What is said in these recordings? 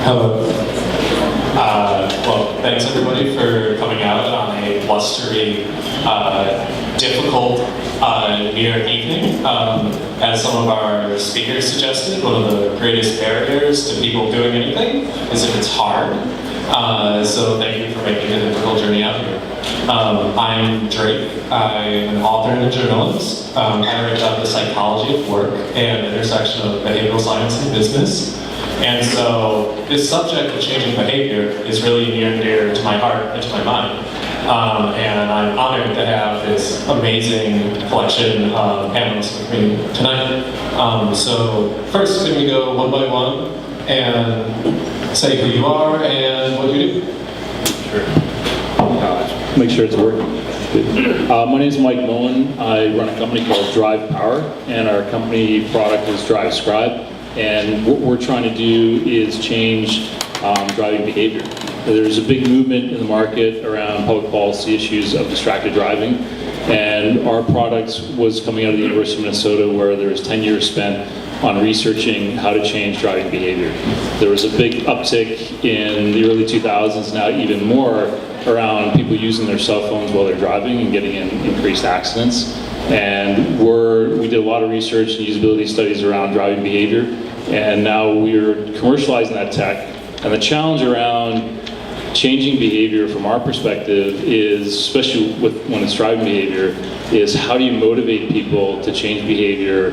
Hello. Well, thanks everybody for coming out on a blustery, difficult New York evening. As some of our speakers suggested, one of the greatest barriers to people doing anything is if it's hard. So thank you for making a difficult journey out here. I'm Drake. I'm an author and a journalist. I write about the psychology of work and the intersection of behavioral science and business. And so this subject of changing behavior is really near and dear to my heart and to my mind. And I'm honored to have this amazing collection of panelists with me tonight. So first, can we go one by one and say who you are and what you do? Sure. Make sure it's working. My name is Mike Moen. I run a company called Drive Power, and our company product is Drive Scribe. And what we're trying to do is change driving behavior. There's a big movement in the market around public policy issues of distracted driving, and our product was coming out of the University of Minnesota, where there was 10 years spent on researching how to change driving behavior. There was a big uptick in the early 2000s, now even more, around people using their cell phones while they're driving and getting in increased accidents. And we did a lot of research and usability studies around driving behavior, and now we're commercializing that tech. And the challenge around changing behavior from our perspective is, especially when it's driving behavior, is how do you motivate people to change behavior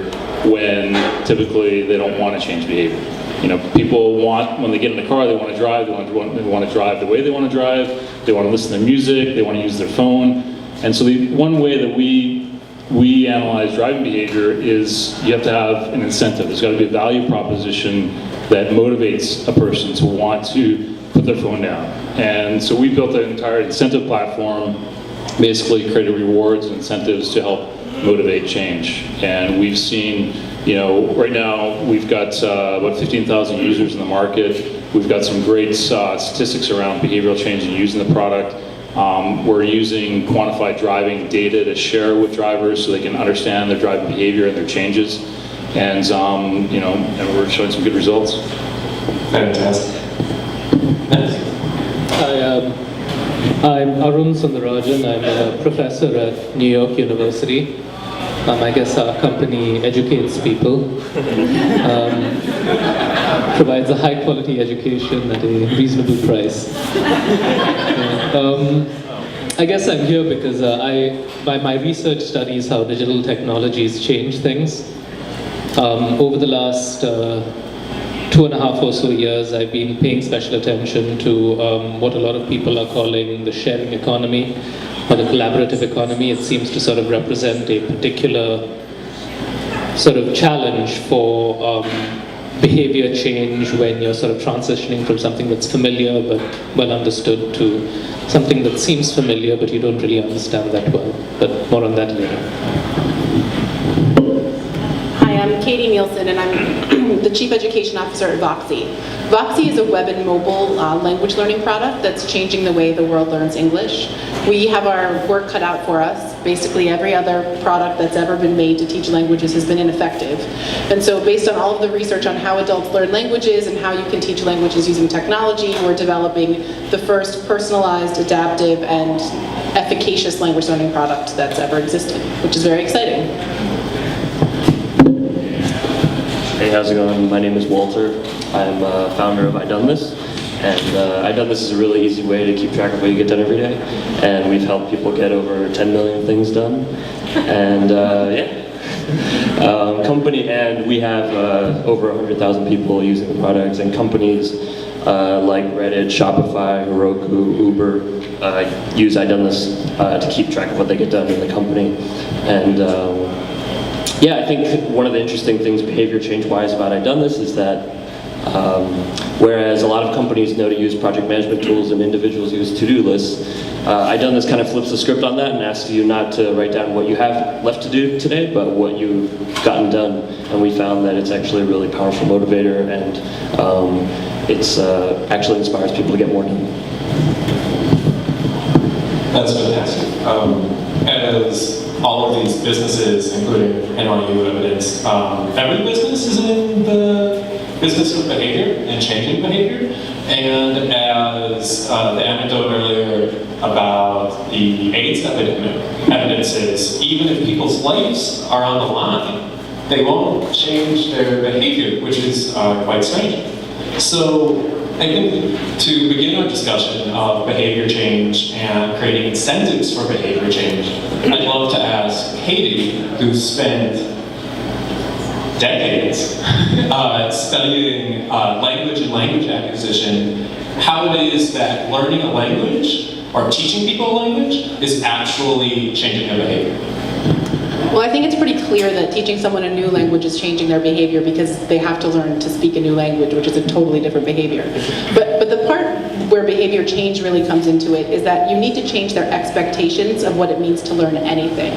when typically they don't want to change behavior? You know, people want, when they get in the car, they want to drive, they want to drive the way they want to drive, they want to listen to music, they want to use their phone. And so the one way that we analyze driving behavior is you have to have an incentive. There's got to be a value proposition that motivates a person to want to put their phone down. And so we built an entire incentive platform, basically created rewards and incentives to help motivate change. And we've seen, you know, right now we've got about 15,000 users in the market. We've got some great statistics around behavioral change and using the product. We're using quantified driving data to share with drivers so they can understand their driving behavior and their changes. And you know, and we're showing some good results. Fantastic. Hi, I'm Arun Sundarajan. I'm a professor at New York University. I guess our company educates people, provides a high quality education at a reasonable price. I guess I'm here because by my research studies how digital technologies change things. Over the last 2.5 or so years, I've been paying special attention to what a lot of people are calling the sharing economy or the collaborative economy. It seems to sort of represent a particular sort of challenge for behavior change when you're sort of transitioning from something that's familiar but well understood to something that seems familiar but you don't really understand that well. But more on that later. Hi, I'm Katie Nielson, and I'm the Chief Education Officer at Voxy. Voxy is a web and mobile language learning product that's changing the way the world learns English. We have our work cut out for us. Basically, every other product that's ever been made to teach languages has been ineffective. And so based on all of the research on how adults learn languages and how you can teach languages using technology, we're developing the first personalized, adaptive, and efficacious language learning product that's ever existed, which is very exciting. Hey, how's it going? My name is Walter. I'm founder of iDoneThis, and iDoneThis is a really easy way to keep track of what you get done every day, and we've helped people get over 10 million things done, and company, and we have over 100,000 people using the products, and companies like Reddit, Shopify, Heroku, Uber use iDoneThis to keep track of what they get done in the company, and yeah, I think one of the interesting things behavior change-wise about iDoneThis is that whereas a lot of companies know to use project management tools and individuals use to-do lists, iDoneThis kind of flips the script on that and asks you not to write down what you have left to do today, but what you've gotten done. And we found that it's actually a really powerful motivator, and it's actually inspires people to get more done. That's fantastic. As all of these businesses, including NYU Evidence, every business is in the business of behavior and changing behavior. And as the anecdote earlier about the AIDS epidemic, evidence is even if people's lives are on the line, they won't change their behavior, which is quite strange. So I think to begin our discussion of behavior change and creating incentives for behavior change, I'd love to ask Katie, who spent decades studying language and language acquisition, how it is that learning a language or teaching people a language is actually changing their behavior. Well, I think it's pretty clear that teaching someone a new language is changing their behavior because they have to learn to speak a new language, which is a totally different behavior. But the part where behavior change really comes into it is that you need to change their expectations of what it means to learn anything.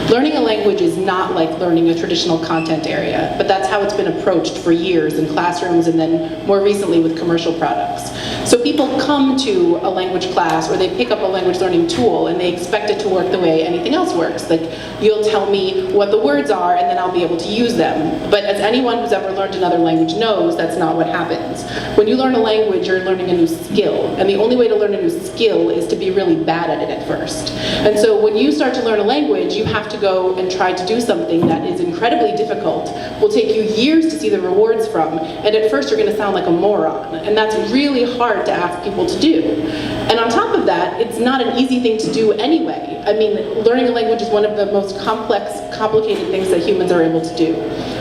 Learning a language is not like learning a traditional content area, but that's how it's been approached for years in classrooms and then more recently with commercial products. So people come to a language class or they pick up a language learning tool and they expect it to work the way anything else works. Like, you'll tell me what the words are and then I'll be able to use them. But as anyone who's ever learned another language knows, that's not what happens. When you learn a language, you're learning a new skill. And the only way to learn a new skill is to be really bad at it at first. And so when you start to learn a language, you have to go and try to do something that is incredibly difficult, will take you years to see the rewards from, and at first you're going to sound like a moron. And that's really hard to ask people to do. And on top of that, it's not an easy thing to do anyway. I mean, learning a language is one of the most complex, complicated things that humans are able to do.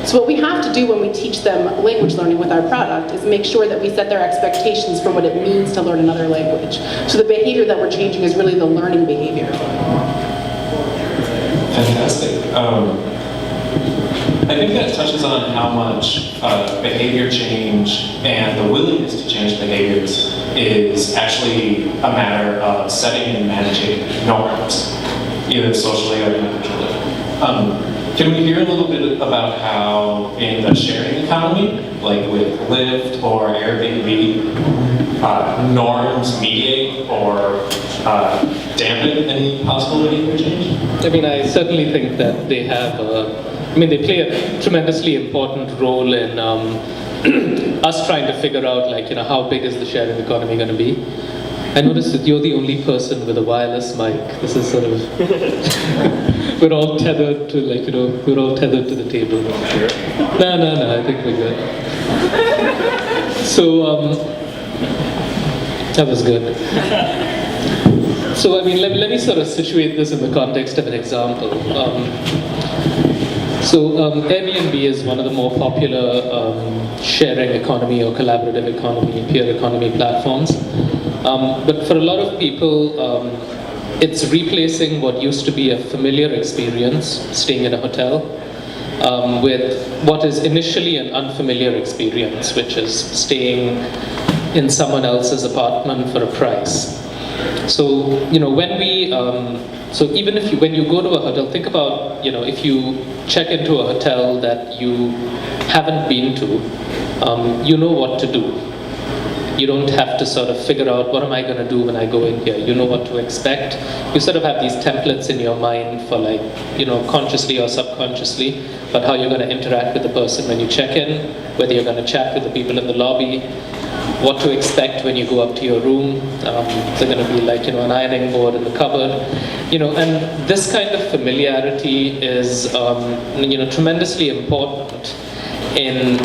So what we have to do when we teach them language learning with our product is make sure that we set their expectations for what it means to learn another language. So the behavior that we're changing is really the learning behavior. Fantastic. I think that touches on how much behavior change and the willingness to change behaviors is actually a matter of setting and managing norms, either socially or individually. Can we hear a little bit about how in the sharing economy, like with Lyft or Airbnb, norms mediate or dampen any possible behavior change? I mean, I certainly think that they have they play a tremendously important role in us trying to figure out, like, how big is the sharing economy going to be? I noticed that you're the only person with a wireless mic. This is sort of, we're all tethered to, we're all tethered to the table. Sure. No, I think we're good. So, that was good. So, I mean, let me sort of situate this in the context of an example. Airbnb is one of the more popular sharing economy or collaborative economy, peer economy platforms. But for a lot of people, it's replacing what used to be a familiar experience, staying in a hotel, with what is initially an unfamiliar experience, which is staying in someone else's apartment for a price. So, when we, even if when you go to a hotel, think about, if you check into a hotel that you haven't been to, you know what to do. You don't have to sort of figure out, what am I going to do when I go in here? You know what to expect. You sort of have these templates in your mind for, like, consciously or subconsciously, but how you're going to interact with the person when you check in, whether you're going to chat with the people in the lobby, what to expect when you go up to your room. There's going to be, like, an ironing board in the cupboard. And this kind of familiarity is, tremendously important in,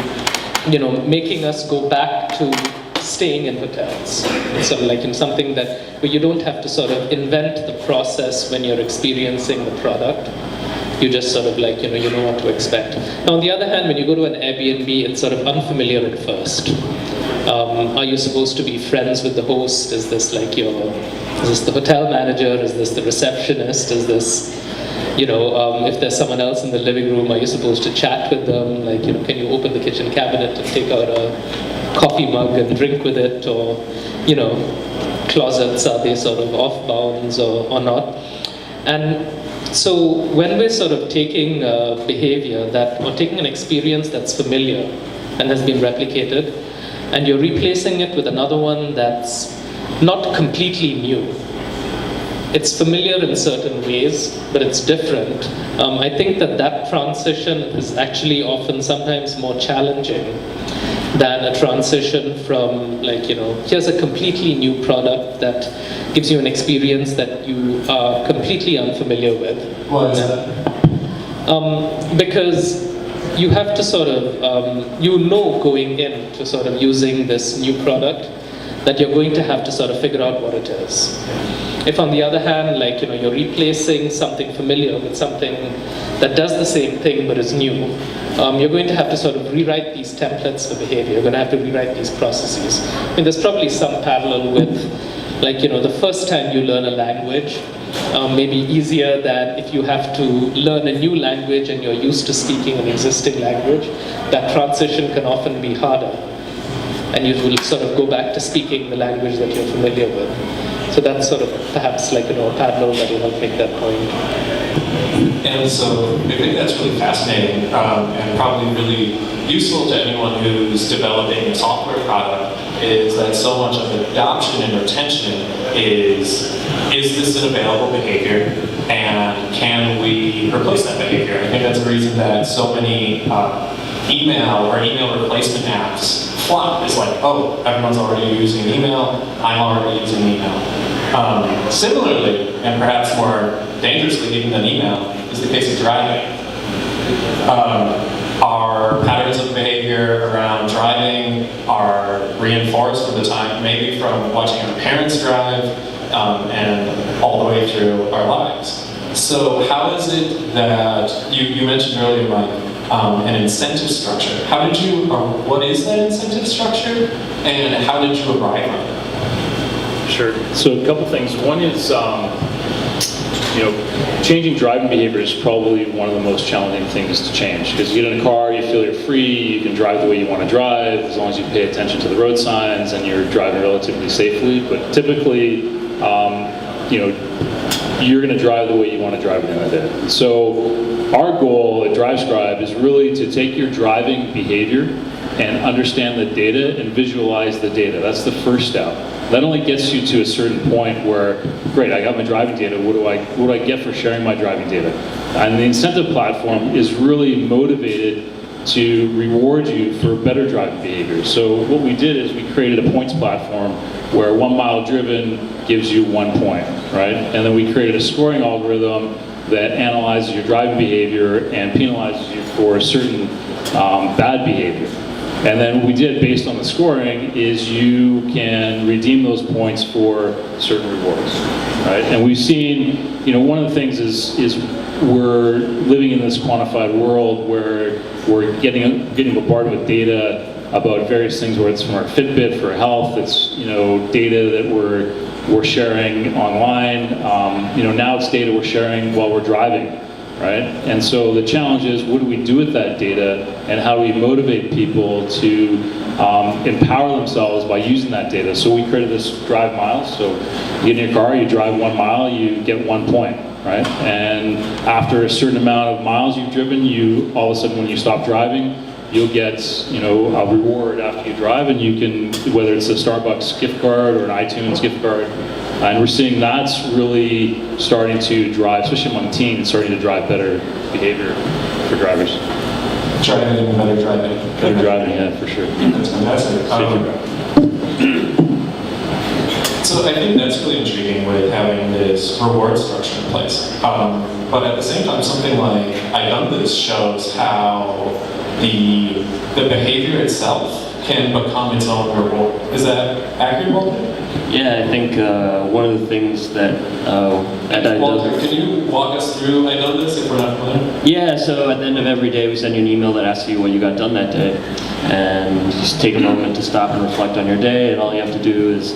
making us go back to staying in hotels. It's sort of like in something where you don't have to sort of invent the process when you're experiencing the product. You just sort of like, you know what to expect. Now, on the other hand, when you go to an Airbnb, it's sort of unfamiliar at first. Are you supposed to be friends with the host? Is this like is this the hotel manager? Is this the receptionist? Is this, if there's someone else in the living room, are you supposed to chat with them? Like, can you open the kitchen cabinet and take out a coffee mug and drink with it? Or, closets, are they sort of off bounds or not? And so when we're sort of taking behavior or taking an experience that's familiar and has been replicated, and you're replacing it with another one that's not completely new. It's familiar in certain ways, but it's different. I think that transition is actually often sometimes more challenging than a transition from, like, here's a completely new product that gives you an experience that you are completely unfamiliar with. Why is that? Because you have to sort of, going into sort of using this new product, that you're going to have to sort of figure out what it is. If on the other hand, like, you're replacing something familiar with something that does the same thing but is new, you're going to have to sort of rewrite these templates for behavior. You're going to have to rewrite these processes. I mean, there's probably some parallel with, like, the first time you learn a language, maybe easier than if you have to learn a new language and you're used to speaking an existing language. That transition can often be harder. And you will sort of go back to speaking the language that you're familiar with. So that's sort of perhaps like, a parallel that will help make that point. And so I think that's really fascinating and probably really useful to anyone who's developing a software product, is that so much of adoption and retention is this an available behavior, and can we replace that behavior? I think that's the reason that so many email or email replacement apps flop. It's like, oh, everyone's already using email, I'm already using email. Similarly, and perhaps more dangerously even than email, is the case of driving. Our patterns of behavior around driving are reinforced from the time, maybe from watching our parents drive, and all the way through our lives. So how is it that, you mentioned earlier, Mike, an incentive structure. How did you, or what is that incentive structure, and how did you arrive on it? Sure. So a couple things. One is, changing driving behavior is probably one of the most challenging things to change. Because you get in a car, you feel you're free, you can drive the way you want to drive, as long as you pay attention to the road signs and you're driving relatively safely. But typically, you're going to drive the way you want to drive at the end of the day. So our goal at DriveScribe is really to take your driving behavior and understand the data and visualize the data. That's the first step. That only gets you to a certain point where, great, I got my driving data, what do I get for sharing my driving data? And the incentive platform is really motivated to reward you for better driving behavior. So what we did is we created a points platform where 1 mile driven gives you 1 point, right? And then we created a scoring algorithm that analyzes your driving behavior and penalizes you for certain bad behavior. And then what we did based on the scoring is you can redeem those points for certain rewards, right? And we've seen, one of the things is we're living in this quantified world where we're getting bombarded with data about various things, whether it's from our Fitbit for health, it's data that we're sharing online. Now it's data we're sharing while we're driving. Right? And so the challenge is, what do we do with that data, and how do we motivate people to empower themselves by using that data? So we created this drive miles. So you get in your car, you drive 1 mile, you get 1 point, right? And after a certain amount of miles you've driven, you all of a sudden, when you stop driving, you'll get a reward after you drive, and you can, whether it's a Starbucks gift card or an iTunes gift card. And we're seeing that's really starting to drive, especially among teens, starting to drive better behavior for drivers. Driving, better driving. Better driving, yeah, for sure. That's fantastic. So I think that's really intriguing with having this reward structure in place. But at the same time, something like iDoneThis shows how the behavior itself can become its own reward. Is that accurate, Walter? Yeah, I think one of the things that Walter, can you walk us through iDoneThis if we're not familiar? Yeah, so at the end of every day we send you an email that asks you what you got done that day, and just take a moment to stop and reflect on your day, and all you have to do is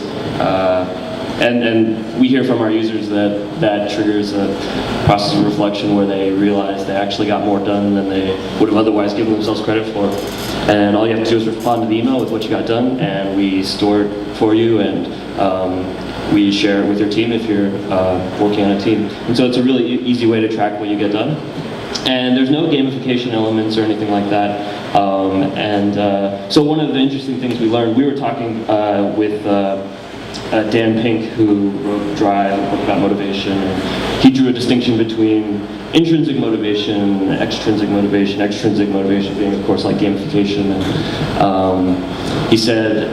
and we hear from our users that triggers a process of reflection where they realize they actually got more done than they would have otherwise given themselves credit for. And all you have to do is respond to the email with what you got done, and we store it for you, and we share it with your team if you're working on a team. And so it's a really easy way to track what you get done. And there's no gamification elements or anything like that. So one of the interesting things we learned, we were talking with Dan Pink, who wrote Drive, a book about motivation. And he drew a distinction between intrinsic motivation and extrinsic motivation. Extrinsic motivation being, of course, like gamification. And he said,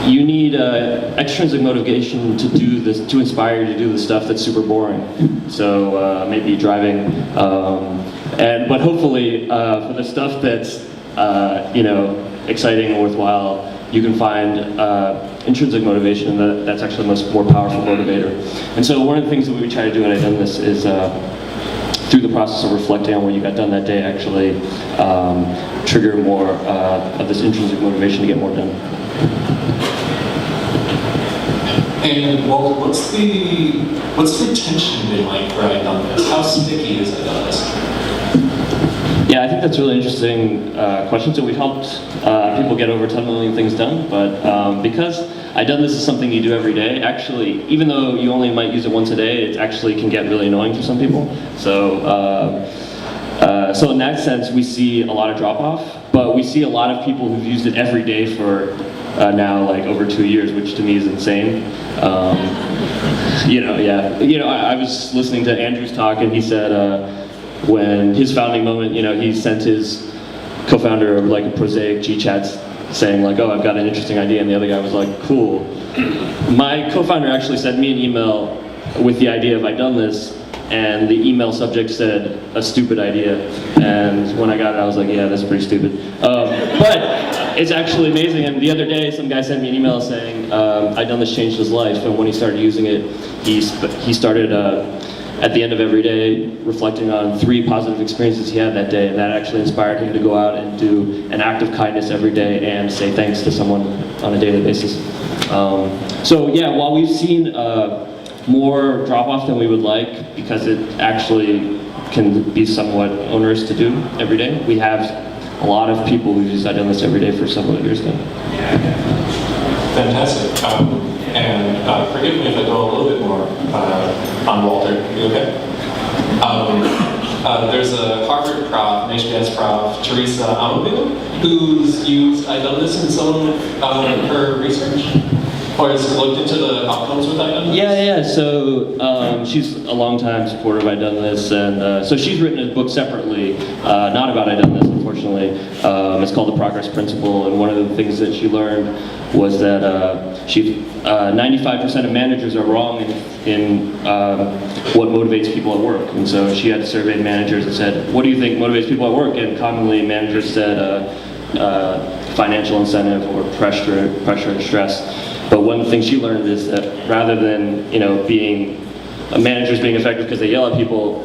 you need extrinsic motivation to do this, to inspire you to do the stuff that's super boring. So maybe driving, but hopefully for the stuff that's exciting and worthwhile, you can find intrinsic motivation, and that's actually the more powerful motivator. And so one of the things that we try to do at iDoneThis is through the process of reflecting on what you got done that day, actually trigger more of this intrinsic motivation to get more done. And Walter, what's the retention been like for iDoneThis? How sticky is iDoneThis? Yeah, I think that's a really interesting question. So we've helped people get over 10 million things done, but because iDoneThis is something you do every day, actually, even though you only might use it once a day, it actually can get really annoying for some people. So, so in that sense, we see a lot of drop-off, but we see a lot of people who've used it every day for now like over 2 years, which to me is insane. I was listening to Andrew's talk, and he said when his founding moment, he sent his co-founder like a prosaic G-chat saying like, oh, I've got an interesting idea, and the other guy was like, cool. My co-founder actually sent me an email with the idea of iDoneThis, and the email subject said, a stupid idea. And when I got it, I was like, yeah, that's pretty stupid. But it's actually amazing. And the other day, some guy sent me an email saying, iDoneThis changed his life. And when he started using it, he started at the end of every day reflecting on 3 positive experiences he had that day. And that actually inspired him to go out and do an act of kindness every day and say thanks to someone on a daily basis. So yeah, while we've seen more drop-off than we would like, because it actually can be somewhat onerous to do every day, we have a lot of people who've used iDoneThis every day for several years now. Fantastic. And forgive me if I go a little bit more on Walter. You okay? There's a Harvard prof, an HBS prof, Teresa Amabile, who's used iDoneThis in some of her research. Or has looked into the outcomes with iDoneThis? Yeah. So she's a long-time supporter of iDoneThis, and so she's written a book separately, not about iDoneThis, unfortunately. It's called The Progress Principle, and one of the things that she learned was that 95% of managers are wrong in what motivates people at work. And so she had surveyed managers and said, what do you think motivates people at work? And commonly managers said financial incentive or pressure and stress. But one of the things she learned is that rather than managers being effective because they yell at people,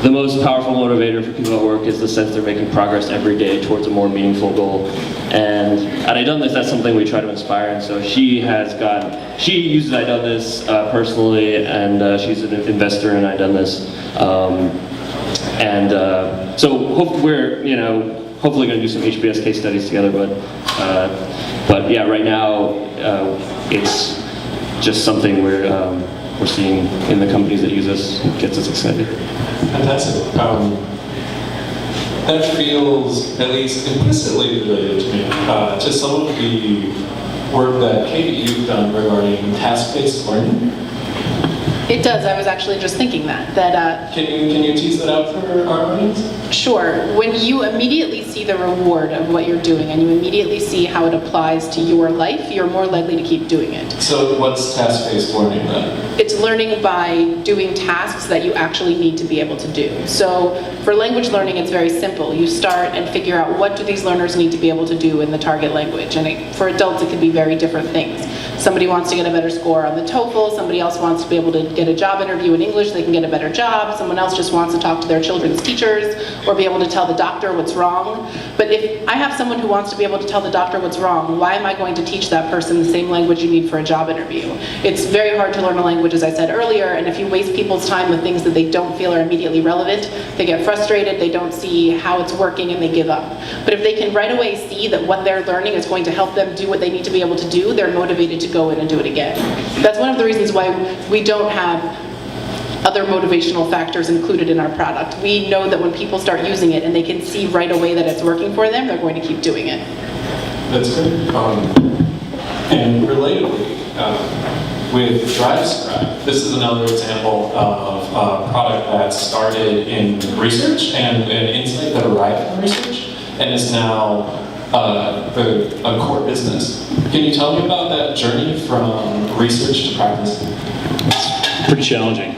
the most powerful motivator for people at work is the sense they're making progress every day towards a more meaningful goal. And at iDoneThis, that's something we try to inspire. And so she uses iDoneThis personally, and she's an investor in iDoneThis. So we're hopefully going to do some HBS case studies together. But yeah, right now it's just something we're seeing in the companies that use us. It gets us excited. Fantastic. That feels at least implicitly related to me to some of the work that Katie, you've done regarding task-based learning. It does. I was actually just thinking that. Can you tease that out for our audience? Sure. When you immediately see the reward of what you're doing and you immediately see how it applies to your life, you're more likely to keep doing it. So what's task-based learning then? It's learning by doing tasks that you actually need to be able to do. So for language learning, it's very simple. You start and figure out what do these learners need to be able to do in the target language. And for adults, it could be very different things. Somebody wants to get a better score on the TOEFL. Somebody else wants to be able to get a job interview in English. They can get a better job. Someone else just wants to talk to their children's teachers or be able to tell the doctor what's wrong. But if I have someone who wants to be able to tell the doctor what's wrong, why am I going to teach that person the same language you need for a job interview? It's very hard to learn a language, as I said earlier, and if you waste people's time with things that they don't feel are immediately relevant, they get frustrated, they don't see how it's working, and they give up. But if they can right away see that what they're learning is going to help them do what they need to be able to do, they're motivated to go in and do it again. That's one of the reasons why we don't have other motivational factors included in our product. We know that when people start using it and they can see right away that it's working for them, they're going to keep doing it. That's good. And relatedly, with DriveScribe, this is another example of a product that started in research and an insight that arrived from research and is now a core business. Can you tell me about that journey from research to practice? It's pretty challenging.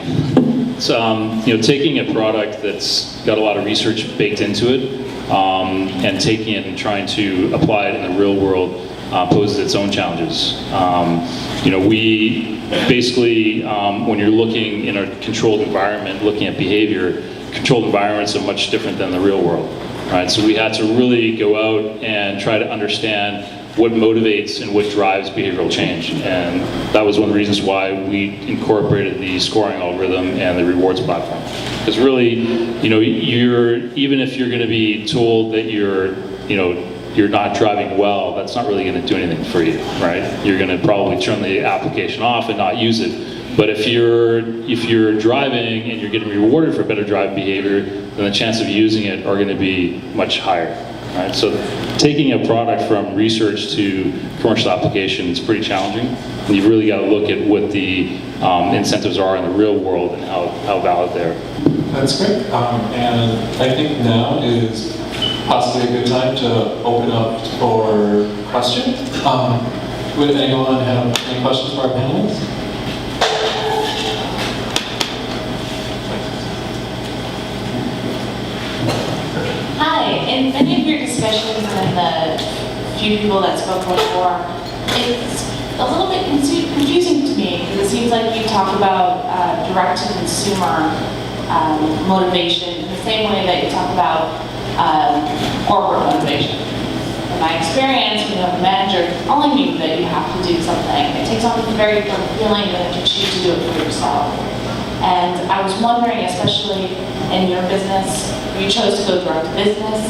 It's taking a product that's got a lot of research baked into it and taking it and trying to apply it in the real world poses its own challenges. We basically, when you're looking in a controlled environment, looking at behavior, controlled environments are much different than the real world, right? So we had to really go out and try to understand what motivates and what drives behavioral change. And that was one of the reasons why we incorporated the scoring algorithm and the rewards platform. Because really, even if you're going to be told that you're not driving well, that's not really going to do anything for you, right? You're going to probably turn the application off and not use it. But if you're driving and you're getting rewarded for better driving behavior, then the chance of using it are going to be much higher, right? So taking a product from research to commercial application is pretty challenging. And you've really got to look at what the incentives are in the real world and how valid they are. That's great. And I think now is possibly a good time to open up for questions. Would anyone have any questions for our panelists? Hi, in many of your discussions and the few people that spoke before, it's a little bit confusing to me because it seems like you talk about direct-to-consumer motivation in the same way that you talk about corporate motivation. In my experience, when you have a manager telling you that you have to do something, it takes on a very different feeling than if you choose to do it for yourself. And I was wondering, especially in your business, you chose to go direct to business.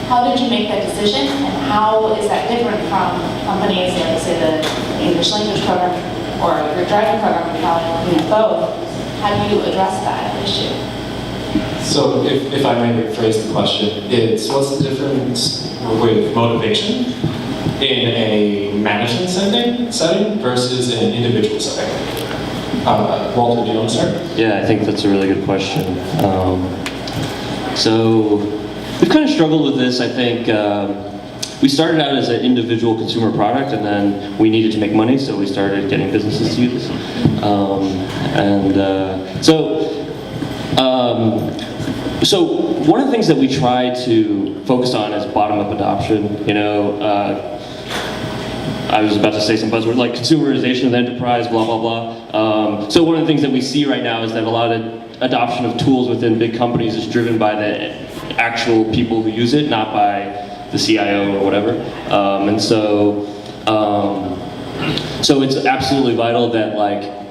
How did you make that decision, and how is that different from companies like, say, the English language program or your driving program? You're probably looking at both. How do you address that issue? So if I may rephrase the question, it's what's the difference with motivation in a management setting versus an individual setting? Walter, do you want to start? Yeah, I think that's a really good question. So we've kind of struggled with this. I think we started out as an individual consumer product, and then we needed to make money, so we started getting businesses to use this. So one of the things that we try to focus on is bottom-up adoption. I was about to say some buzzword like consumerization of the enterprise, blah, blah, blah. So one of the things that we see right now is that a lot of adoption of tools within big companies is driven by the actual people who use it, not by the CIO or whatever. So it's absolutely vital that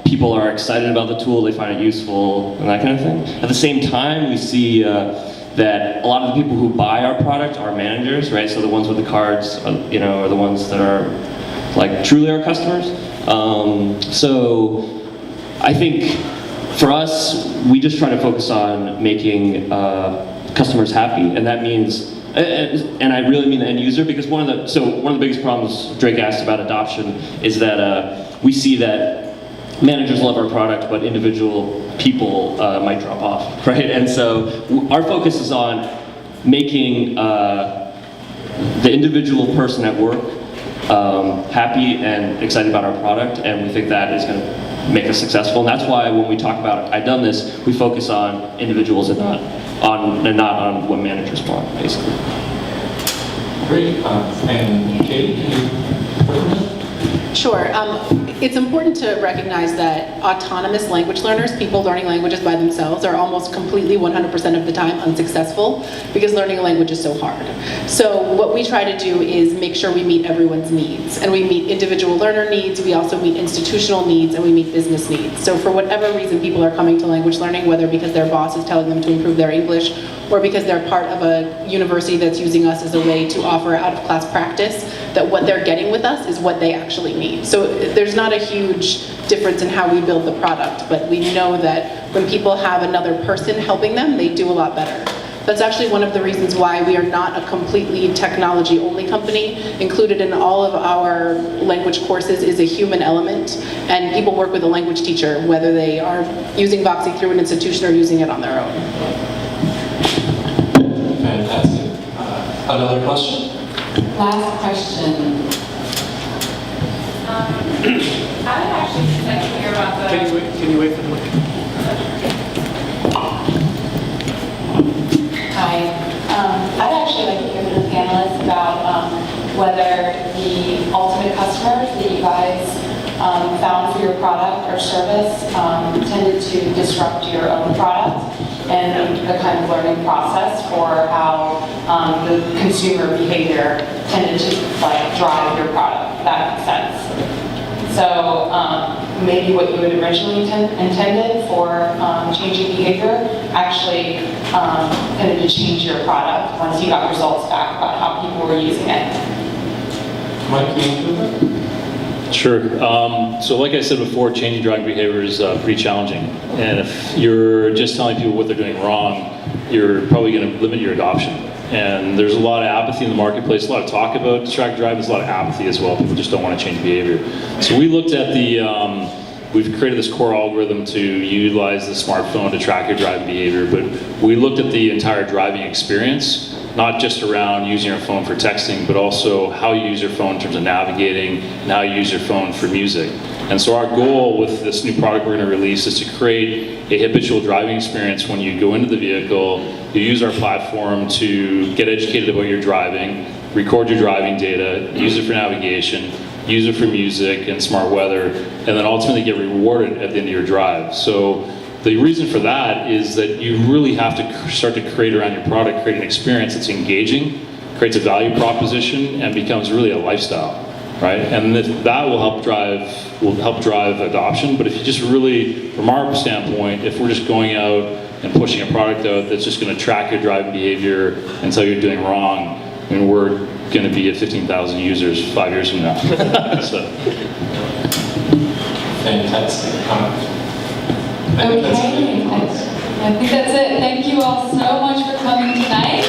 people are excited about the tool, they find it useful, and that kind of thing. At the same time, we see that a lot of the people who buy our product are managers, right? So the ones with the cards, are the ones that are truly our customers. So I think for us, we just try to focus on making customers happy, and that means, and I really mean the end user, because one of the biggest problems Drake asked about adoption is that we see that managers love our product, but individual people might drop off, right? And so our focus is on making the individual person at work happy and excited about our product, and we think that is going to make us successful. And that's why when we talk about iDoneThis, we focus on individuals and not on what managers want, basically. Great. And Katie, can you? Sure. It's important to recognize that autonomous language learners, people learning languages by themselves, are almost completely 100% of the time unsuccessful because learning a language is so hard. So what we try to do is make sure we meet everyone's needs. And we meet individual learner needs, we also meet institutional needs, and we meet business needs. So for whatever reason people are coming to language learning, whether because their boss is telling them to improve their English, or because they're part of a university that's using us as a way to offer out-of-class practice, that what they're getting with us is what they actually need. So there's not a huge difference in how we build the product, but we know that when people have another person helping them, they do a lot better. That's actually one of the reasons why we are not a completely technology-only company. Included in all of our language courses is a human element, and people work with a language teacher, whether they are using Voxy through an institution or using it on their own. Fantastic. Another question? Last question. I would actually like to hear about the... Can you wait for the mic? Hi. I'd actually like to hear from the panelists about whether the ultimate customers that you guys found for your product or service tended to disrupt your own product and the kind of learning process for how the consumer behavior tended to drive your product, if that makes sense. So maybe what you had originally intended for changing behavior actually tended to change your product once you got results back about how people were using it. Mike, can you do that? Sure. So like I said before, changing driving behavior is pretty challenging. And if you're just telling people what they're doing wrong, you're probably going to limit your adoption. And there's a lot of apathy in the marketplace, a lot of talk about distracted driving, there's a lot of apathy as well. People just don't want to change behavior. So we looked at we've created this core algorithm to utilize the smartphone to track your driving behavior, but we looked at the entire driving experience, not just around using your phone for texting, but also how you use your phone in terms of navigating and how you use your phone for music. And so our goal with this new product we're going to release is to create a habitual driving experience when you go into the vehicle, you use our platform to get educated about your driving, record your driving data, use it for navigation, use it for music and smart weather, and then ultimately get rewarded at the end of your drive. So the reason for that is that you really have to start to create around your product, create an experience that's engaging, creates a value proposition, and becomes really a lifestyle, right? And that will help drive adoption. But if you just really, from our standpoint, if we're just going out and pushing a product out that's just going to track your driving behavior until you're doing wrong, I mean, we're going to be at 15,000 users 5 years from now. So. Fantastic. Okay, I think that's it. Thank you all so much for coming tonight.